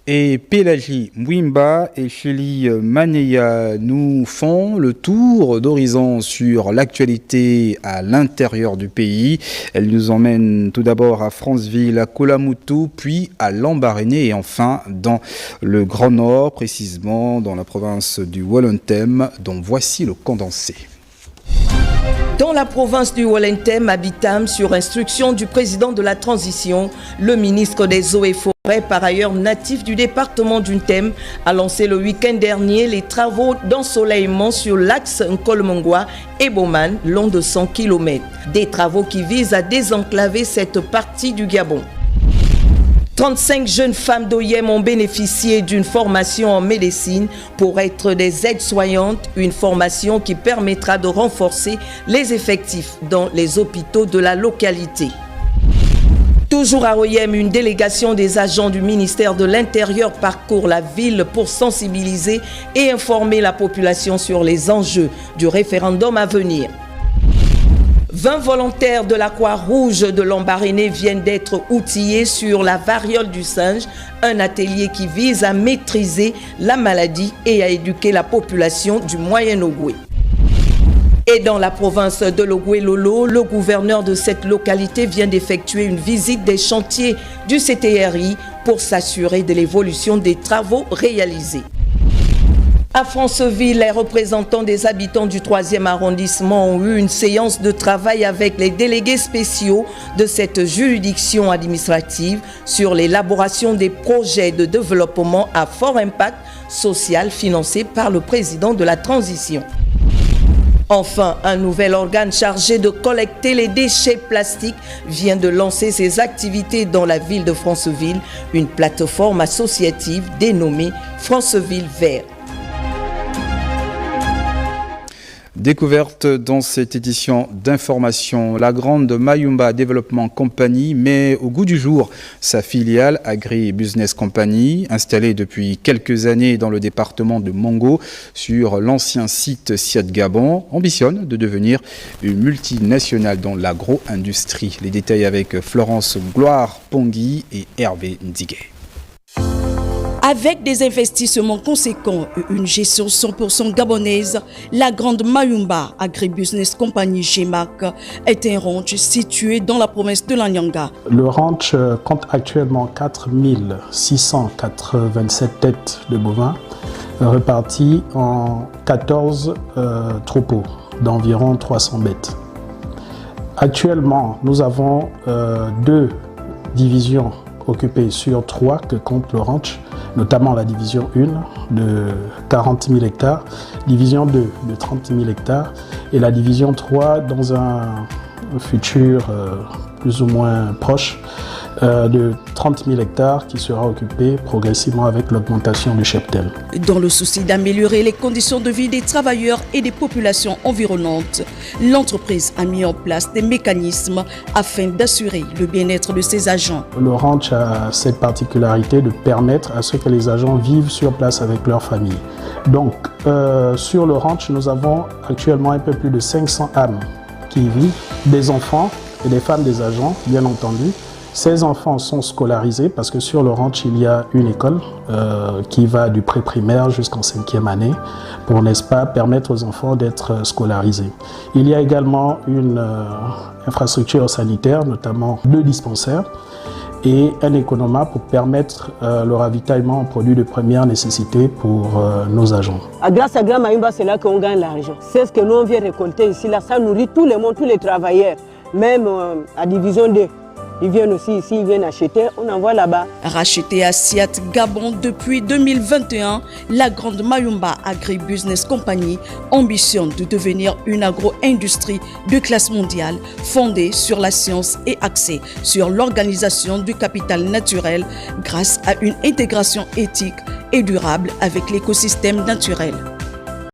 Et Pélagie Mwimba et Chélie Maneya nous font le tour d'horizon sur l'actualité à l'intérieur du pays. Elles nous emmènent tout d'abord à Franceville, à Kolamutu, puis à Lambaréné et enfin dans le Grand Nord, précisément dans la province du Wollontem, dont voici le condensé. Dans la province du Wollontem, à Bitam, sur instruction du président de la transition, le ministre des Eaux et Forêts, par ailleurs natif du département d'Untem, a lancé le week-end dernier les travaux d'ensoleillement sur l'axe Nkolmongwa et Boman, long de 100 km. Des travaux qui visent à désenclaver cette partie du Gabon. 35 jeunes femmes d'Oyem ont bénéficié d'une formation en médecine pour être des aides-soignantes, une formation qui permettra de renforcer les effectifs dans les hôpitaux de la localité. Toujours à Oyem, une délégation des agents du ministère de l'Intérieur parcourt la ville pour sensibiliser et informer la population sur les enjeux du référendum à venir. 20 volontaires de la Croix-Rouge de Lambaréné viennent d'être outillés sur la variole du singe, un atelier qui vise à maîtriser la maladie et à éduquer la population du Moyen-Ogooué. Et dans la province de l'Ogooué-Lolo, le gouverneur de cette localité vient d'effectuer une visite des chantiers du CTRI pour s'assurer de l'évolution des travaux réalisés. À Franceville, les représentants des habitants du 3e arrondissement ont eu une séance de travail avec les délégués spéciaux de cette juridiction administrative sur l'élaboration des projets de développement à fort impact social financés par le président de la transition. Enfin, un nouvel organe chargé de collecter les déchets plastiques vient de lancer ses activités dans la ville de Franceville, une plateforme associative dénommée Franceville Vert. Découverte dans cette édition d'information, la grande Mayumba Development Company met au goût du jour sa filiale Agri Business Company, installée depuis quelques années dans le département de Mongo sur l'ancien site Siat Gabon, ambitionne de devenir une multinationale dans l'agro-industrie. Les détails avec Florence Gloire Pongui et Hervé Ndigé. Avec des investissements conséquents et une gestion 100% gabonaise, la grande Mayumba Agri-Business Company GEMAC est un ranch situé dans la province de l'Anyanga. Le ranch compte actuellement 4687 têtes de bovins réparties en 14 troupeaux d'environ 300 bêtes. Actuellement, nous avons 2 divisions occupées sur 3 que compte le ranch, notamment la division 1 de 40 000 hectares, division 2 de 30 000 hectares et la division 3 dans un futur plus ou moins proche de 30 000 hectares qui sera occupé progressivement avec l'augmentation du cheptel. Dans le souci d'améliorer les conditions de vie des travailleurs et des populations environnantes, l'entreprise a mis en place des mécanismes afin d'assurer le bien-être de ses agents. Le ranch a cette particularité de permettre à ce que les agents vivent sur place avec leur famille. Donc, sur le ranch, nous avons actuellement un peu plus de 500 âmes qui vivent, des enfants et des femmes des agents, bien entendu. Ces enfants sont scolarisés parce que sur le ranch, il y a une école qui va du pré-primaire jusqu'en 5e année pour, n'est-ce pas, permettre aux enfants d'être scolarisés. Il y a également une infrastructure sanitaire, notamment 2 dispensaires et un économa pour permettre le ravitaillement en produits de première nécessité pour nos agents. Grâce à Grand Mayumba, c'est là qu'on gagne l'argent. C'est ce que nous on vient récolter ici. Là, ça nourrit tout le monde, tous les travailleurs, même à division 2. Ils viennent aussi ici, ils viennent acheter, on envoie là-bas. Rachetée à Siat Gabon depuis 2021, la grande Mayumba Agri-Business Company ambitionne de devenir une agro-industrie de classe mondiale fondée sur la science et axée sur l'organisation du capital naturel grâce à une intégration éthique et durable avec l'écosystème naturel.